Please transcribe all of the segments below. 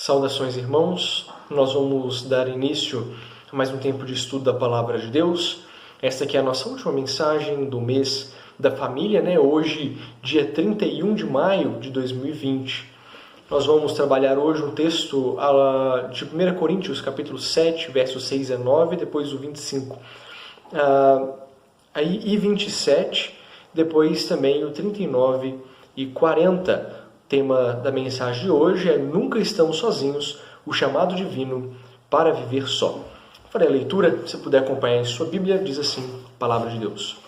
Saudações, irmãos. Nós vamos dar início a mais um tempo de estudo da Palavra de Deus. Esta aqui é a nossa última mensagem do mês da família, né? Hoje, dia 31 de maio de 2020. Nós vamos trabalhar hoje um texto de 1 Coríntios, capítulo 7, versos 6 a 9, depois o 25 e 27, depois também o 39 e 40. O tema da mensagem de hoje é Nunca Estamos Sozinhos, o chamado divino para viver só. Farei a leitura, se puder acompanhar em sua Bíblia, diz assim, Palavra de Deus.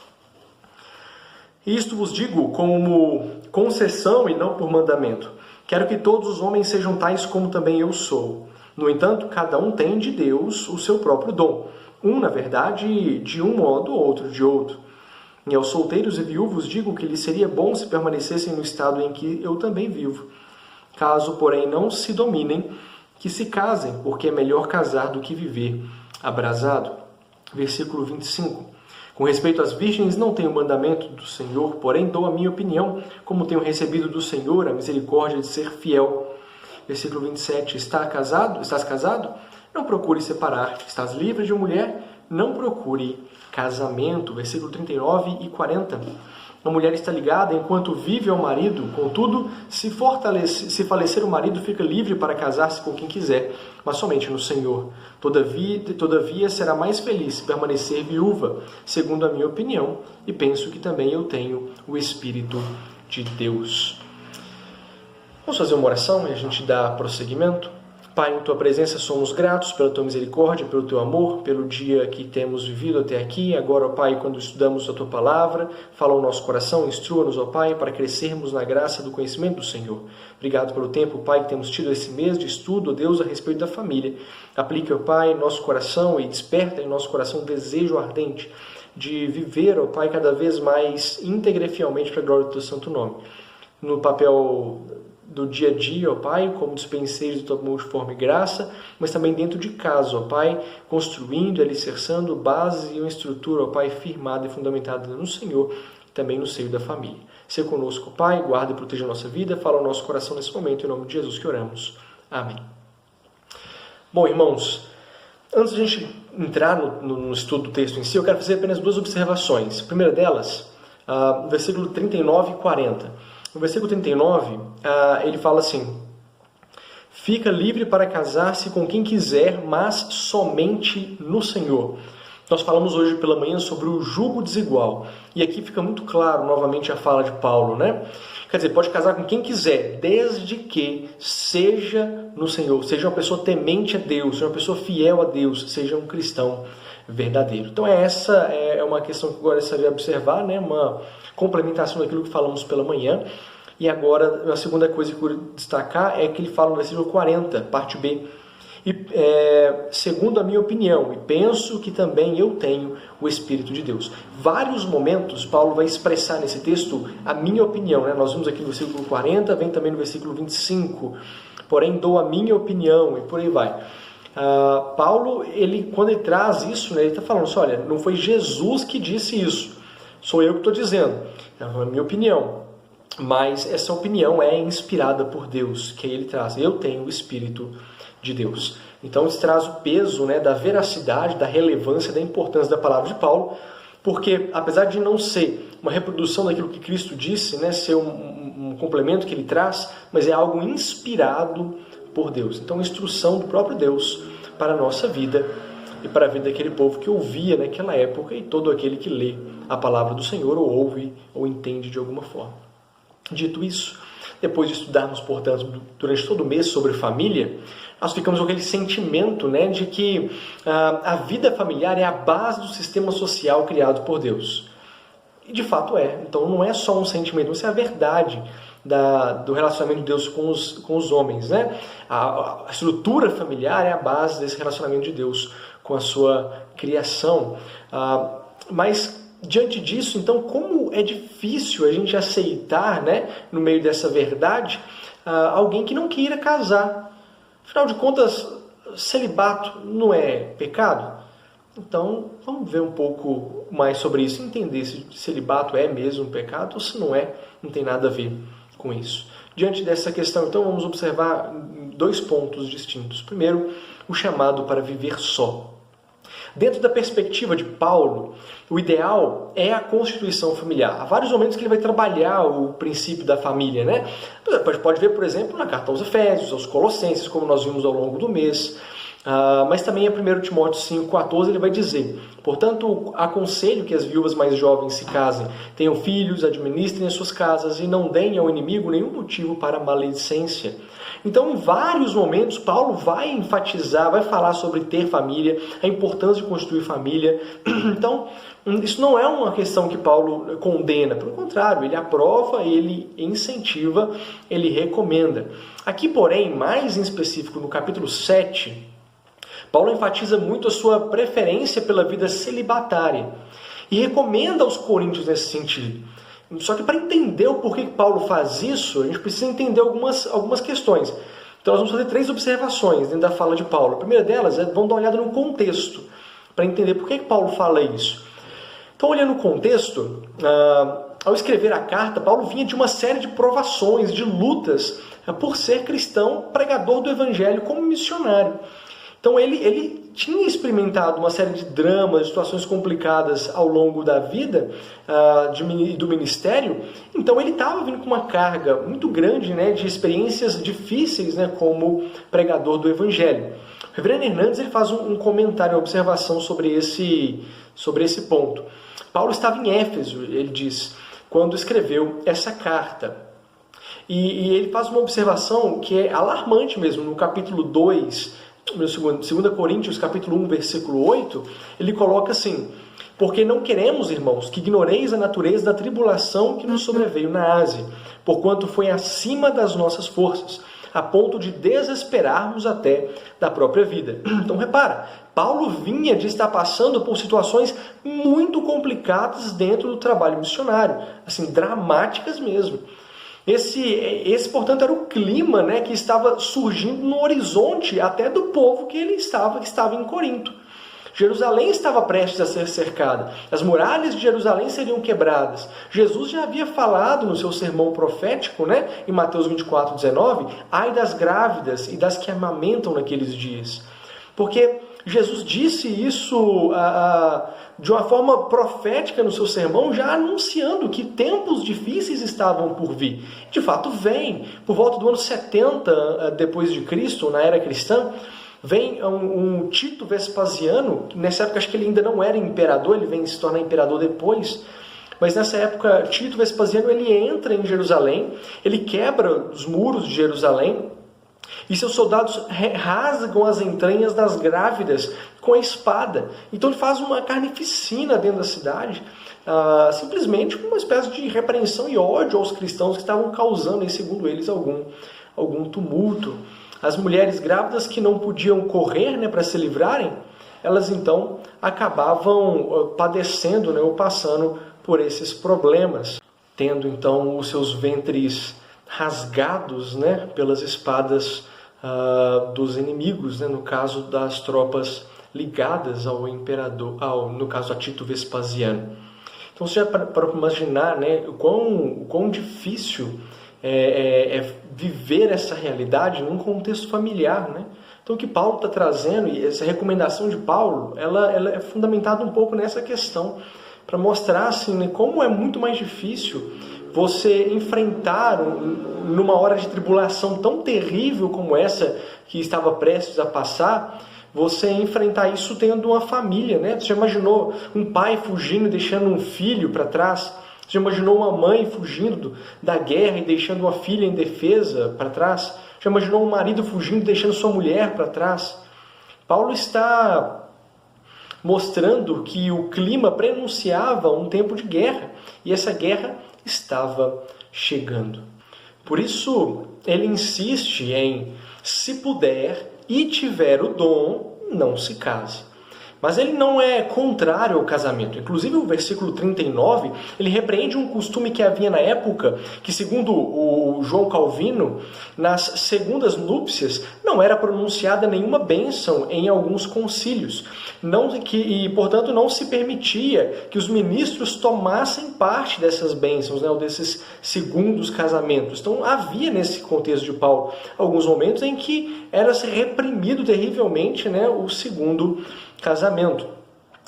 Isto vos digo como concessão e não por mandamento. Quero que todos os homens sejam tais como também eu sou. No entanto, cada um tem de Deus o seu próprio dom. Um, na verdade, de um modo, outro de outro. E aos solteiros e viúvos digo que lhes seria bom se permanecessem no estado em que eu também vivo. Caso, porém, não se dominem, que se casem, porque é melhor casar do que viver abrasado. Versículo 25. Com respeito às virgens, não tenho mandamento do Senhor, porém dou a minha opinião, como tenho recebido do Senhor a misericórdia de ser fiel. Versículo 27. Estás casado? Não procure separar. Estás livre de uma mulher? Não procure casamento. Versículo 39 e 40. A mulher está ligada enquanto vive ao marido, contudo, se falecer o marido, fica livre para casar-se com quem quiser, mas somente no Senhor. Todavia será mais feliz se permanecer viúva, segundo a minha opinião, e penso que também eu tenho o Espírito de Deus. Vamos fazer uma oração e a gente dá prosseguimento? Pai, em Tua presença somos gratos pela Tua misericórdia, pelo Teu amor, pelo dia que temos vivido até aqui. Agora, ó Pai, quando estudamos a Tua palavra, fala ao nosso coração, instrua-nos, ó Pai, para crescermos na graça do conhecimento do Senhor. Obrigado pelo tempo, Pai, que temos tido esse mês de estudo, ó Deus, a respeito da família. Aplique, ó Pai, em nosso coração e desperta em nosso coração um desejo ardente de viver, ó Pai, cada vez mais íntegra e fielmente para a glória do Teu santo nome. No papel do dia a dia, ó Pai, como dispenseiros de Tua multiforme graça, mas também dentro de casa, ó Pai, construindo e alicerçando bases e uma estrutura, ó Pai, firmada e fundamentada no Senhor, e também no seio da família. Seja conosco, Pai, guarda e proteja a nossa vida, fala ao nosso coração nesse momento, em nome de Jesus que oramos. Amém. Bom, irmãos, antes de a gente entrar no estudo do texto em si, eu quero fazer apenas duas observações. A primeira delas, versículo 39 e 40. No versículo 39, ele fala assim: fica livre para casar-se com quem quiser, mas somente no Senhor. Nós falamos hoje pela manhã sobre o jugo desigual. E aqui fica muito claro, novamente, a fala de Paulo, né? Quer dizer, pode casar com quem quiser, desde que seja no Senhor, seja uma pessoa temente a Deus, seja uma pessoa fiel a Deus, seja um cristão verdadeiro. Então essa é uma questão que eu gostaria de observar, né? Uma complementação daquilo que falamos pela manhã. E agora, a segunda coisa que eu quero destacar é que ele fala no versículo 40, parte B. Segundo a minha opinião, e penso que também eu tenho o Espírito de Deus. Vários momentos Paulo vai expressar nesse texto a minha opinião, né? Nós vimos aqui no versículo 40, vem também no versículo 25. Porém, dou a minha opinião, e por aí vai. Paulo, quando ele traz isso, né, ele está falando assim, olha, não foi Jesus que disse isso. Sou eu que estou dizendo, é a minha opinião, mas essa opinião é inspirada por Deus, que ele traz, eu tenho o Espírito de Deus. Então isso traz o peso, né, da veracidade, da relevância, da importância da palavra de Paulo, porque apesar de não ser uma reprodução daquilo que Cristo disse, né, ser um complemento que ele traz, mas é algo inspirado por Deus. Então instrução do próprio Deus para a nossa vida, e para a vida daquele povo que ouvia naquela época e todo aquele que lê a palavra do Senhor ou ouve ou entende de alguma forma. Dito isso, depois de estudarmos, portanto, durante todo o mês sobre família, nós ficamos com aquele sentimento, né, de que a vida familiar é a base do sistema social criado por Deus. E de fato é. Então não é só um sentimento, isso é a verdade do relacionamento de Deus com os homens, né? A estrutura familiar é a base desse relacionamento de Deus com a sua criação. Mas diante disso, então, como é difícil a gente aceitar, né, no meio dessa verdade, alguém que não queira casar. Afinal de contas, celibato não é pecado? Então, vamos ver um pouco mais sobre isso, entender se celibato é mesmo um pecado ou se não é, não tem nada a ver com isso. Diante dessa questão, então, vamos observar dois pontos distintos. Primeiro, o chamado para viver só. Dentro da perspectiva de Paulo, o ideal é a constituição familiar. Há vários momentos que ele vai trabalhar o princípio da família, né? Pode ver, por exemplo, na carta aos Efésios, aos Colossenses, como nós vimos ao longo do mês. Mas também em 1 Timóteo 5,14 ele vai dizer: portanto, aconselho que as viúvas mais jovens se casem, tenham filhos, administrem as suas casas e não deem ao inimigo nenhum motivo para maledicência. Então, em vários momentos, Paulo vai enfatizar, vai falar sobre ter família, a importância de construir família. Então, isso não é uma questão que Paulo condena, pelo contrário, ele aprova, ele incentiva, ele recomenda. Aqui, porém, mais em específico, no capítulo 7, Paulo enfatiza muito a sua preferência pela vida celibatária e recomenda aos coríntios nesse sentido. Só que para entender o porquê que Paulo faz isso, a gente precisa entender algumas questões. Então nós vamos fazer 3 observações dentro da fala de Paulo. A primeira delas é, vamos dar uma olhada no contexto, para entender por que Paulo fala isso. Então, olhando o contexto, ao escrever a carta, Paulo vinha de uma série de provações, de lutas, por ser cristão, pregador do evangelho como missionário. Então ele tinha experimentado uma série de dramas, situações complicadas ao longo da vida do ministério. Então ele estava vindo com uma carga muito grande, né, de experiências difíceis, né, como pregador do evangelho. O reverendo Hernandes ele faz um comentário, uma observação sobre esse ponto. Paulo estava em Éfeso, ele diz, quando escreveu essa carta. E ele faz uma observação que é alarmante mesmo, no capítulo 2, 2 Coríntios, capítulo 1, versículo 8, ele coloca assim: porque não queremos, irmãos, que ignoreis a natureza da tribulação que nos sobreveio na Ásia, porquanto foi acima das nossas forças, a ponto de desesperarmos até da própria vida. Então repara, Paulo vinha de estar passando por situações muito complicadas dentro do trabalho missionário, assim, dramáticas mesmo. Esse, portanto, era o clima, né, que estava surgindo no horizonte até do povo que estava em Corinto. Jerusalém estava prestes a ser cercada. As muralhas de Jerusalém seriam quebradas. Jesus já havia falado no seu sermão profético, né, em Mateus 24:19, ai das grávidas e das que amamentam naqueles dias. Porque Jesus disse isso de uma forma profética no seu sermão, já anunciando que tempos difíceis estavam por vir. De fato, vem. Por volta do ano 70 depois de Cristo, na era cristã, vem um Tito Vespasiano, nessa época acho que ele ainda não era imperador, ele vem se tornar imperador depois, mas nessa época Tito Vespasiano ele entra em Jerusalém, ele quebra os muros de Jerusalém, e seus soldados rasgam as entranhas das grávidas com a espada. Então ele faz uma carnificina dentro da cidade, simplesmente com uma espécie de repreensão e ódio aos cristãos que estavam causando, segundo eles, algum tumulto. As mulheres grávidas que não podiam correr, né, para se livrarem, elas então acabavam padecendo, né, ou passando por esses problemas, tendo então os seus ventres rasgados, né, pelas espadas dos inimigos, né, no caso das tropas ligadas ao imperador, no caso a Tito Vespasiano. Então você já para imaginar, né, o quão difícil é viver essa realidade num contexto familiar, né? Então o que Paulo está trazendo, e essa recomendação de Paulo, ela é fundamentada um pouco nessa questão, para mostrar assim, né, como é muito mais difícil você enfrentar, numa hora de tribulação tão terrível como essa que estava prestes a passar, você enfrentar isso tendo uma família, né? Você já imaginou um pai fugindo e deixando um filho para trás? Você já imaginou uma mãe fugindo da guerra e deixando uma filha indefesa para trás? Já imaginou um marido fugindo e deixando sua mulher para trás? Paulo está mostrando que o clima prenunciava um tempo de guerra, e essa guerra estava chegando. Por isso, ele insiste em, se puder e tiver o dom, não se case. Mas ele não é contrário ao casamento. Inclusive o versículo 39, ele repreende um costume que havia na época, que segundo o João Calvino, nas segundas núpcias não era pronunciada nenhuma bênção em alguns concílios. E, portanto, não se permitia que os ministros tomassem parte dessas bênçãos, né, ou desses segundos casamentos. Então havia nesse contexto de Paulo alguns momentos em que era reprimido terrivelmente, né, o segundo casamento.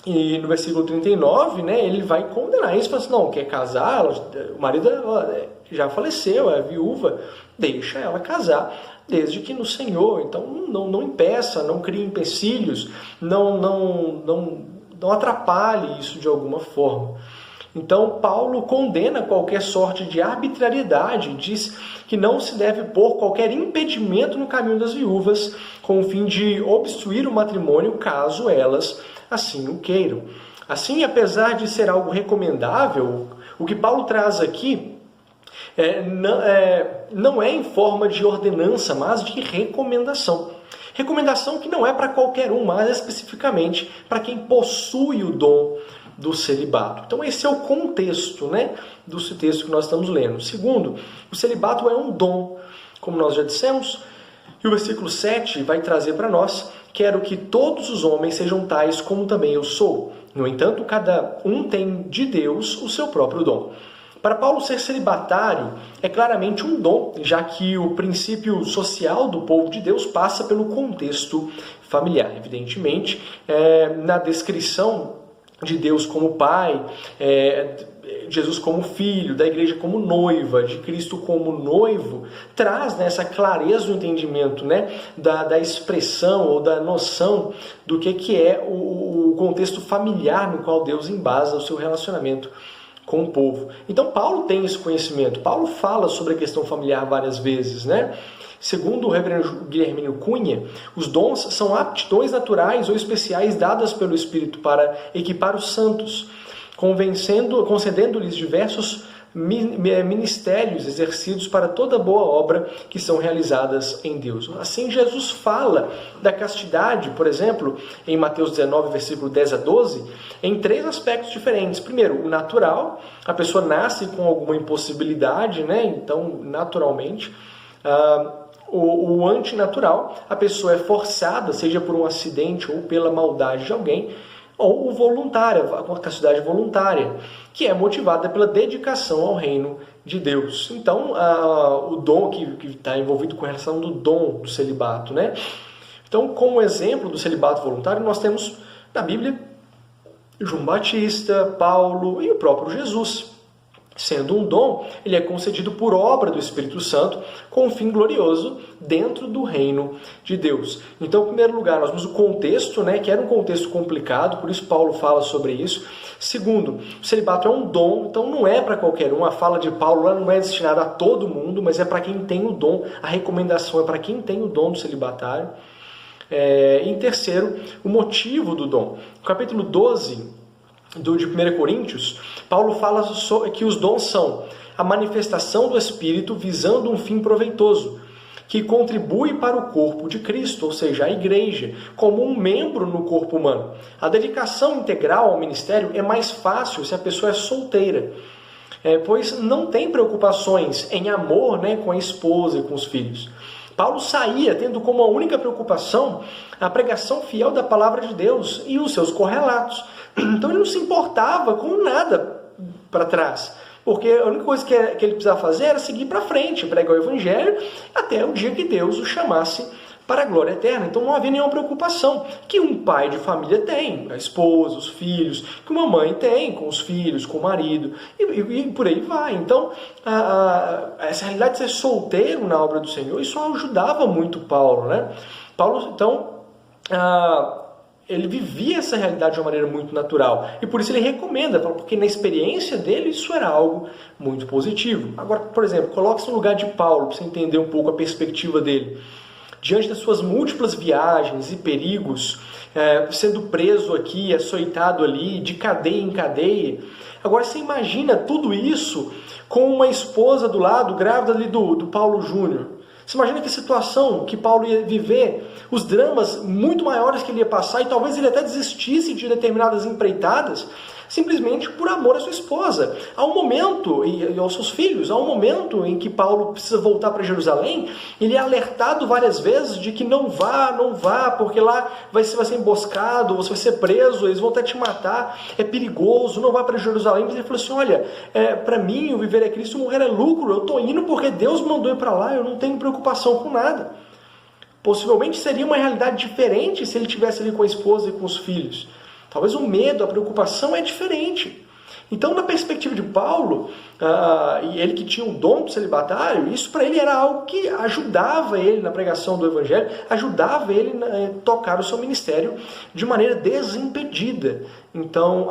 E no versículo 39, né, ele vai condenar isso, fala assim, não, quer casar, o marido já faleceu, é viúva, deixa ela casar, desde que no Senhor. Então não impeça, não crie empecilhos, não atrapalhe isso de alguma forma. Então Paulo condena qualquer sorte de arbitrariedade, diz que não se deve pôr qualquer impedimento no caminho das viúvas, com o fim de obstruir o matrimônio, caso elas assim o queiram. Assim, apesar de ser algo recomendável, o que Paulo traz aqui não é em forma de ordenança, mas de recomendação. Recomendação que não é para qualquer um, mas especificamente para quem possui o dom do celibato. Então esse é o contexto, né, do texto que nós estamos lendo. Segundo, o celibato é um dom, como nós já dissemos, e o versículo 7 vai trazer para nós: quero que todos os homens sejam tais como também eu sou. No entanto, cada um tem de Deus o seu próprio dom. Para Paulo, ser celibatário é claramente um dom, já que o princípio social do povo de Deus passa pelo contexto familiar. Evidentemente, na descrição de Deus como Pai, Jesus como Filho, da Igreja como noiva, de Cristo como noivo, traz essa clareza do entendimento, né, da expressão ou da noção do que é o contexto familiar no qual Deus embasa o seu relacionamento com o povo. Então Paulo tem esse conhecimento. Paulo fala sobre a questão familiar várias vezes, né? Segundo o reverendo Guilhermino Cunha, os dons são aptidões naturais ou especiais dadas pelo Espírito para equipar os santos, concedendo-lhes diversos ministérios exercidos para toda boa obra que são realizadas em Deus. Assim, Jesus fala da castidade, por exemplo, em Mateus 19, versículo 10 a 12, em 3 aspectos diferentes. Primeiro, o natural, a pessoa nasce com alguma impossibilidade, né? Então, naturalmente. O antinatural, a pessoa é forçada, seja por um acidente ou pela maldade de alguém, ou o voluntário, a castidade voluntária, que é motivada pela dedicação ao reino de Deus. Então, o dom que está envolvido com a relação do dom do celibato, né? Então, como exemplo do celibato voluntário, nós temos na Bíblia João Batista, Paulo e o próprio Jesus. Sendo um dom, ele é concedido por obra do Espírito Santo com um fim glorioso dentro do reino de Deus. Então, em primeiro lugar, nós vemos o contexto, né, que era um contexto complicado, por isso Paulo fala sobre isso. Segundo, o celibato é um dom, então não é para qualquer um. A fala de Paulo lá não é destinada a todo mundo, mas é para quem tem o dom. A recomendação é para quem tem o dom do celibatário. Em terceiro, o motivo do dom. No capítulo 12 de 1 Coríntios, Paulo fala que os dons são a manifestação do Espírito visando um fim proveitoso, que contribui para o corpo de Cristo, ou seja, a igreja, como um membro no corpo humano. A dedicação integral ao ministério é mais fácil se a pessoa é solteira, pois não tem preocupações em amor, né, com a esposa e com os filhos. Paulo saía tendo como a única preocupação a pregação fiel da palavra de Deus e os seus correlatos. Então ele não se importava com nada para trás, porque a única coisa que ele precisava fazer era seguir para frente, pregar o evangelho até o dia que Deus o chamasse para a glória eterna. Então não havia nenhuma preocupação que um pai de família tem, a esposa, os filhos, que uma mãe tem com os filhos, com o marido, e por aí vai. Então essa realidade de ser solteiro na obra do Senhor, isso ajudava muito Paulo, né? Paulo, então, ele vivia essa realidade de uma maneira muito natural. E por isso ele recomenda, porque na experiência dele isso era algo muito positivo. Agora, por exemplo, coloque-se no lugar de Paulo, para você entender um pouco a perspectiva dele. Diante das suas múltiplas viagens e perigos, sendo preso aqui, açoitado ali, de cadeia em cadeia. Agora você imagina tudo isso com uma esposa do lado, grávida ali do Paulo Júnior. Você imagina que situação que Paulo ia viver, os dramas muito maiores que ele ia passar, e talvez ele até desistisse de determinadas empreitadas, simplesmente por amor à sua esposa. Há um momento, e aos seus filhos, há um momento em que Paulo precisa voltar para Jerusalém, ele é alertado várias vezes de que não vá, porque lá vai ser emboscado, você vai ser preso, eles vão até te matar, é perigoso, não vá para Jerusalém. Mas ele falou assim, olha, para mim o viver é Cristo, morrer é lucro, eu estou indo porque Deus me mandou ir para lá, eu não tenho preocupação com nada. Possivelmente seria uma realidade diferente se ele estivesse ali com a esposa e com os filhos. Talvez o medo, a preocupação é diferente. Então, na perspectiva de Paulo, e ele que tinha um dom do celibatário, isso para ele era algo que ajudava ele na pregação do Evangelho, ajudava ele a tocar o seu ministério de maneira desimpedida. Então,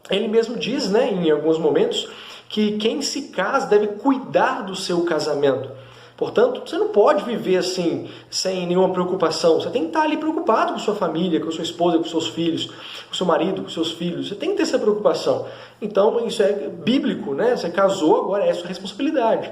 ele mesmo diz, né, em alguns momentos, que quem se casa deve cuidar do seu casamento. Portanto, você não pode viver assim, sem nenhuma preocupação. Você tem que estar ali preocupado com sua família, com sua esposa, com seus filhos, com seu marido, com seus filhos. Você tem que ter essa preocupação. Então, isso é bíblico, né? Você casou, agora é sua responsabilidade.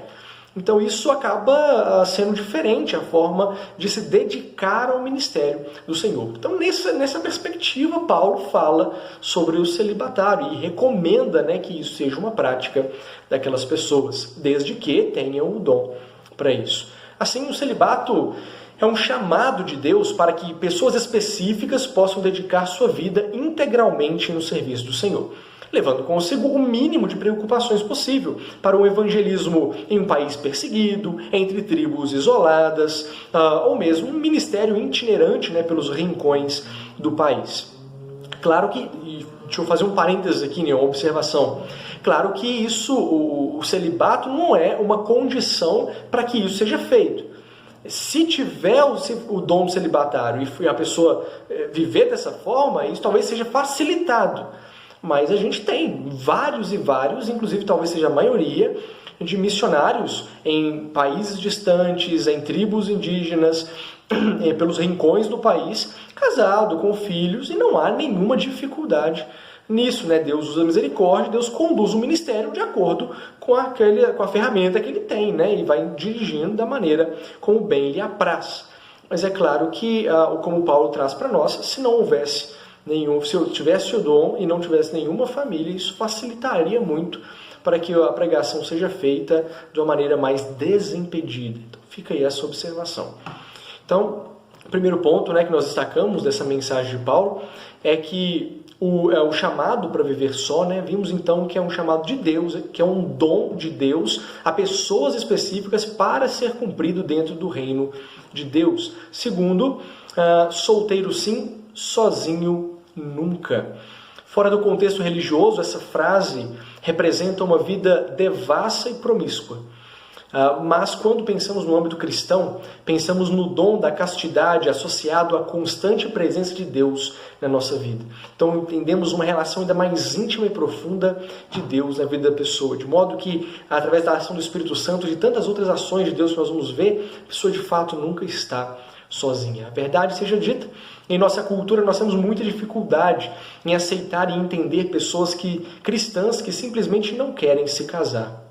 Então, isso acaba sendo diferente a forma de se dedicar ao ministério do Senhor. Então, nessa perspectiva, Paulo fala sobre o celibatário e recomenda, né, que isso seja uma prática daquelas pessoas, desde que tenham o dom para isso. Assim, o celibato é um chamado de Deus para que pessoas específicas possam dedicar sua vida integralmente no serviço do Senhor, levando consigo o mínimo de preocupações possível para um evangelismo em um país perseguido, entre tribos isoladas, ou mesmo um ministério itinerante, né, pelos rincões do país. Claro que, deixa eu fazer um parênteses aqui, né, uma observação. Claro que isso, o celibato não é uma condição para que isso seja feito. Se tiver o dom celibatário e a pessoa viver dessa forma, isso talvez seja facilitado. Mas a gente tem vários e vários, inclusive talvez seja a maioria, de missionários em países distantes, em tribos indígenas, pelos rincões do país, casado, com filhos, e não há nenhuma dificuldade nisso, né? Deus usa misericórdia, Deus conduz o ministério de acordo com a ferramenta que ele tem, né? E vai dirigindo da maneira como bem lhe apraz. Mas é claro que, como Paulo traz para nós, se eu tivesse o dom e não tivesse nenhuma família, isso facilitaria muito para que a pregação seja feita de uma maneira mais desimpedida. Então fica aí essa observação. Então, o primeiro ponto, né, que nós destacamos dessa mensagem de Paulo é que o chamado para viver só, né? Vimos então que é um chamado de Deus, que é um dom de Deus a pessoas específicas para ser cumprido dentro do reino de Deus. Segundo, solteiro sim, sozinho nunca. Fora do contexto religioso, essa frase representa uma vida devassa e promíscua. Mas quando pensamos no âmbito cristão, pensamos no dom da castidade associado à constante presença de Deus na nossa vida. Então entendemos uma relação ainda mais íntima e profunda de Deus na vida da pessoa, de modo que, através da ação do Espírito Santo e de tantas outras ações de Deus que nós vamos ver, a pessoa de fato nunca está sozinha. A verdade seja dita, em nossa cultura nós temos muita dificuldade em aceitar e entender pessoas cristãs que simplesmente não querem se casar.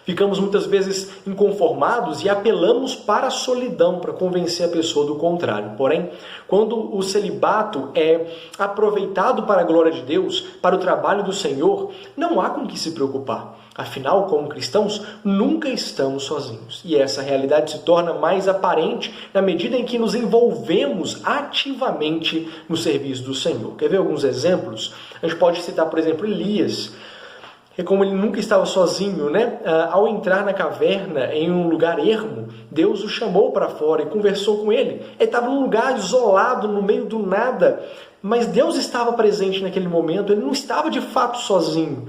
Ficamos muitas vezes inconformados e apelamos para a solidão para convencer a pessoa do contrário. Porém, quando o celibato é aproveitado para a glória de Deus, para o trabalho do Senhor, não há com que se preocupar. Afinal, como cristãos, nunca estamos sozinhos. E essa realidade se torna mais aparente na medida em que nos envolvemos ativamente no serviço do Senhor. Quer ver alguns exemplos? A gente pode citar, por exemplo, Elias. E como ele nunca estava sozinho, né? Ao entrar na caverna, em um lugar ermo, Deus o chamou para fora e conversou com ele. Ele estava num lugar isolado, no meio do nada, mas Deus estava presente naquele momento, ele não estava de fato sozinho.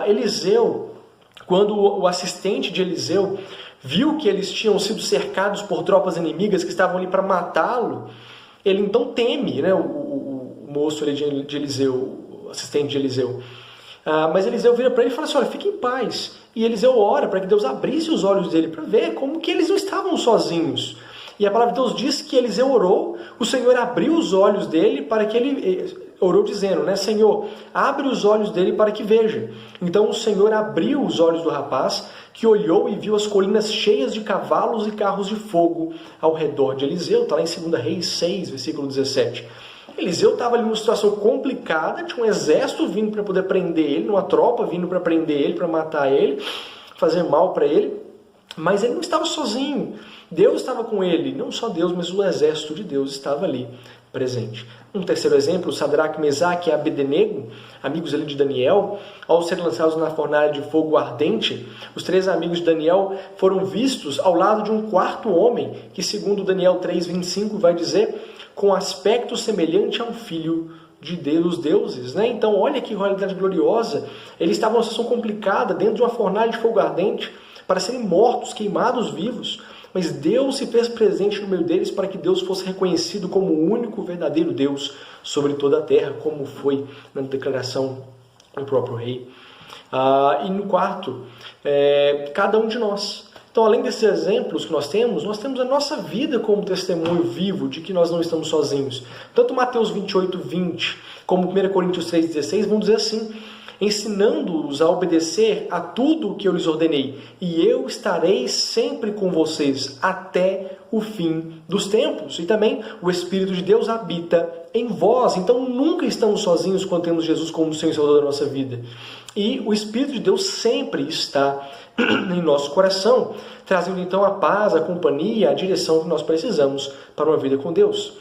Eliseu, quando o assistente de Eliseu viu que eles tinham sido cercados por tropas inimigas que estavam ali para matá-lo, ele então teme, né? O moço ali de Eliseu, o assistente de Eliseu. Mas Eliseu vira para ele e fala assim, olha, fique em paz. E Eliseu ora para que Deus abrisse os olhos dele para ver como que eles não estavam sozinhos. E a palavra de Deus diz que Eliseu orou, o Senhor abriu os olhos dele para que ele orou dizendo, né, Senhor, abre os olhos dele para que veja. Então o Senhor abriu os olhos do rapaz, que olhou e viu as colinas cheias de cavalos e carros de fogo ao redor de Eliseu. Está lá em 2 Reis 6, versículo 17. Eliseu estava ali numa situação complicada, tinha um exército vindo para poder prender ele, uma tropa vindo para prender ele, para matar ele, fazer mal para ele, mas ele não estava sozinho. Deus estava com ele, não só Deus, mas o exército de Deus estava ali presente. Um terceiro exemplo, Sadraque, Mesaque e Abednego, amigos ali de Daniel, ao serem lançados na fornalha de fogo ardente, os 3 amigos de Daniel foram vistos ao lado de um quarto homem, que segundo Daniel 3:25 vai dizer, com aspecto semelhante a um filho dos deuses, né? Então olha que realidade gloriosa, eles estavam numa situação complicada, dentro de uma fornalha de fogo ardente, para serem mortos, queimados vivos, mas Deus se fez presente no meio deles para que Deus fosse reconhecido como o único verdadeiro Deus sobre toda a terra, como foi na declaração do próprio rei. E no quarto, cada um de nós. Então, além desses exemplos que nós temos a nossa vida como testemunho vivo de que nós não estamos sozinhos. Tanto Mateus 28:20 como 1 Coríntios 3:16 vão dizer assim, ensinando-os a obedecer a tudo o que eu lhes ordenei, e eu estarei sempre com vocês até o fim dos tempos. E também o Espírito de Deus habita em vós, então nunca estamos sozinhos quando temos Jesus como Senhor e Salvador da nossa vida. E o Espírito de Deus sempre está em nosso coração, trazendo então a paz, a companhia, a direção que nós precisamos para uma vida com Deus.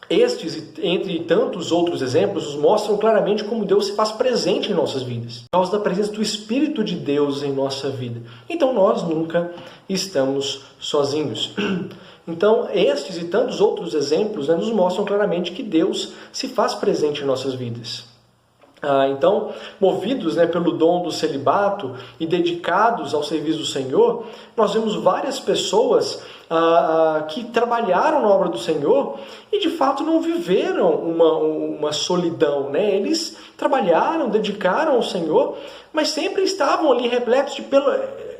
Estes, entre tantos outros exemplos, nos mostram claramente como Deus se faz presente em nossas vidas, por causa da presença do Espírito de Deus em nossa vida. Então nós nunca estamos sozinhos. Então estes e tantos outros exemplos, né, nos mostram claramente que Deus se faz presente em nossas vidas. Então, movidos, né, pelo dom do celibato e dedicados ao serviço do Senhor, nós vemos várias pessoas que trabalharam na obra do Senhor e de fato não viveram uma solidão, né? Eles trabalharam, dedicaram ao Senhor, mas sempre estavam ali repletos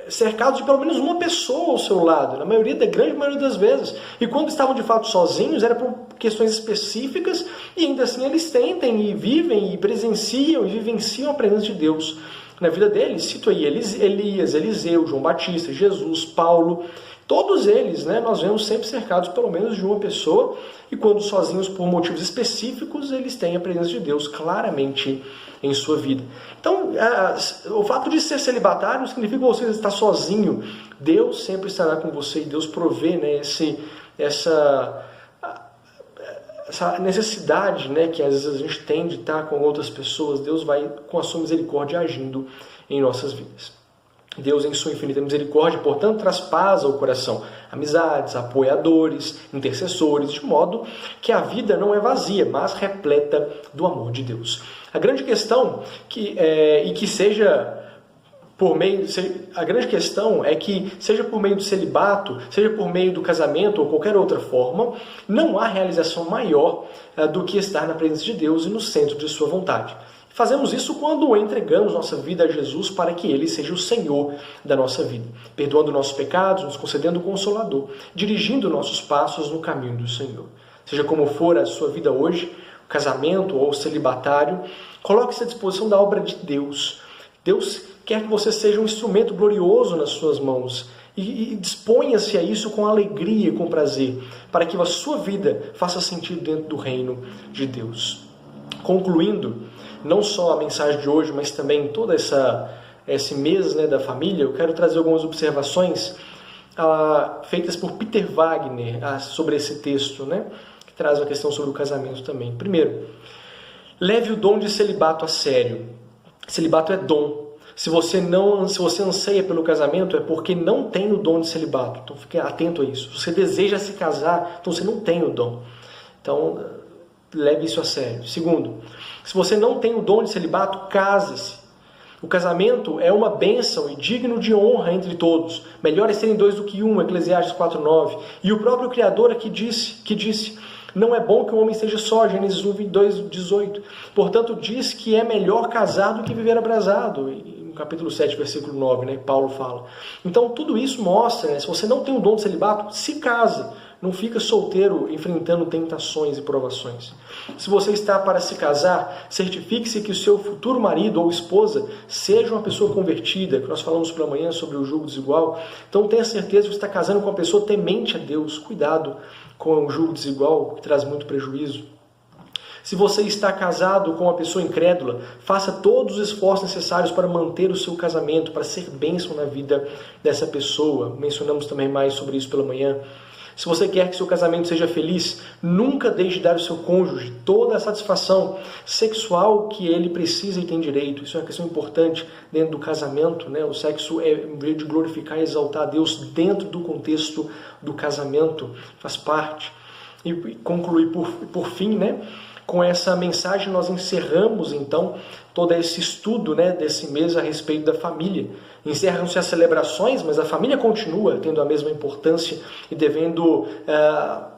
cercados de pelo menos uma pessoa ao seu lado, grande maioria das vezes. E quando estavam de fato sozinhos, era por questões específicas, e ainda assim eles sentem e vivem e presenciam e vivenciam a presença de Deus na vida deles. Cito aí Elias, Eliseu, João Batista, Jesus, Paulo, todos eles, né, nós vemos sempre cercados pelo menos de uma pessoa, e quando sozinhos por motivos específicos, eles têm a presença de Deus claramente em sua vida. Então, o fato de ser celibatário não significa que você está sozinho. Deus sempre estará com você e Deus provê, né, essa necessidade, né, que às vezes a gente tem de estar com outras pessoas. Deus vai, com a sua misericórdia, agindo em nossas vidas. Deus, em sua infinita misericórdia, portanto, traz paz ao coração, amizades, apoiadores, intercessores, de modo que a vida não é vazia, mas repleta do amor de Deus. A grande questão a grande questão é que, seja por meio do celibato, seja por meio do casamento ou qualquer outra forma, não há realização maior do que estar na presença de Deus e no centro de sua vontade. Fazemos isso quando entregamos nossa vida a Jesus para que Ele seja o Senhor da nossa vida, perdoando nossos pecados, nos concedendo o Consolador, dirigindo nossos passos no caminho do Senhor. Seja como for a sua vida hoje, o casamento ou o celibatário, coloque-se à disposição da obra de Deus. Deus quer que você seja um instrumento glorioso nas suas mãos e disponha-se a isso com alegria e com prazer, para que a sua vida faça sentido dentro do reino de Deus. Concluindo, não só a mensagem de hoje, mas também todo esse mês, né, da família, eu quero trazer algumas observações feitas por Peter Wagner sobre esse texto, né, que traz uma questão sobre o casamento também. Primeiro, leve o dom de celibato a sério. Celibato é dom. Se você anseia pelo casamento, é porque não tem o dom de celibato. Então fique atento a isso. Se você deseja se casar, então você não tem o dom. Então, leve isso a sério. Segundo, se você não tem o dom de celibato, case-se. O casamento é uma bênção e digno de honra entre todos. Melhor é serem dois do que um, Eclesiastes 4:9. E o próprio Criador aqui disse, não é bom que o homem esteja só, Gênesis 1:2:18. Portanto, diz que é melhor casar do que viver abrasado. No capítulo 7, versículo 9, né, Paulo fala. Então, tudo isso mostra, né, se você não tem o dom de celibato, se case. Não fica solteiro enfrentando tentações e provações. Se você está para se casar, certifique-se que o seu futuro marido ou esposa seja uma pessoa convertida, que nós falamos pela manhã sobre o julgo desigual. Então tenha certeza que você está casando com uma pessoa temente a Deus. Cuidado com o julgo desigual, que traz muito prejuízo. Se você está casado com uma pessoa incrédula, faça todos os esforços necessários para manter o seu casamento, para ser bênção na vida dessa pessoa. Mencionamos também mais sobre isso pela manhã. Se você quer que seu casamento seja feliz, nunca deixe de dar ao seu cônjuge toda a satisfação sexual que ele precisa e tem direito. Isso é uma questão importante dentro do casamento, né? O sexo é de glorificar e exaltar a Deus dentro do contexto do casamento, faz parte. E concluir por fim, né? Com essa mensagem nós encerramos então todo esse estudo, né, desse mês a respeito da família. Encerram-se as celebrações, mas a família continua tendo a mesma importância e devendo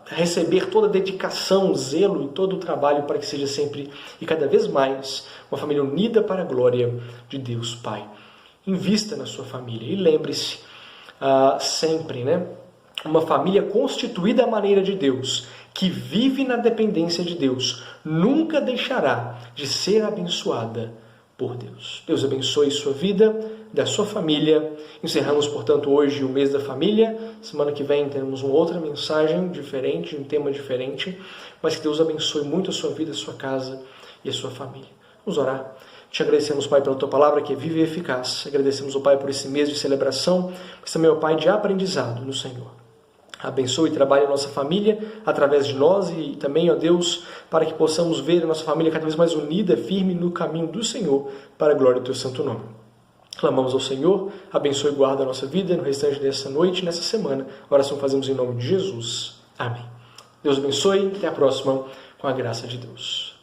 receber toda a dedicação, zelo e todo o trabalho para que seja sempre e cada vez mais uma família unida para a glória de Deus Pai. Invista na sua família e lembre-se sempre, né, uma família constituída à maneira de Deus, que vive na dependência de Deus, nunca deixará de ser abençoada por Deus. Deus abençoe sua vida, da sua família. Encerramos, portanto, hoje o mês da família. Semana que vem teremos uma outra mensagem diferente, um tema diferente, mas que Deus abençoe muito a sua vida, a sua casa e a sua família. Vamos orar. Te agradecemos, Pai, pela Tua palavra que é viva e eficaz. Agradecemos, Pai, por esse mês de celebração, mas também, Pai, de aprendizado no Senhor. Abençoe e trabalhe a nossa família através de nós e também, ó Deus, para que possamos ver a nossa família cada vez mais unida, firme no caminho do Senhor, para a glória do Teu santo nome. Clamamos ao Senhor, abençoe e guarda a nossa vida no restante dessa noite e nessa semana. A oração fazemos em nome de Jesus. Amém. Deus abençoe, até a próxima, com a graça de Deus.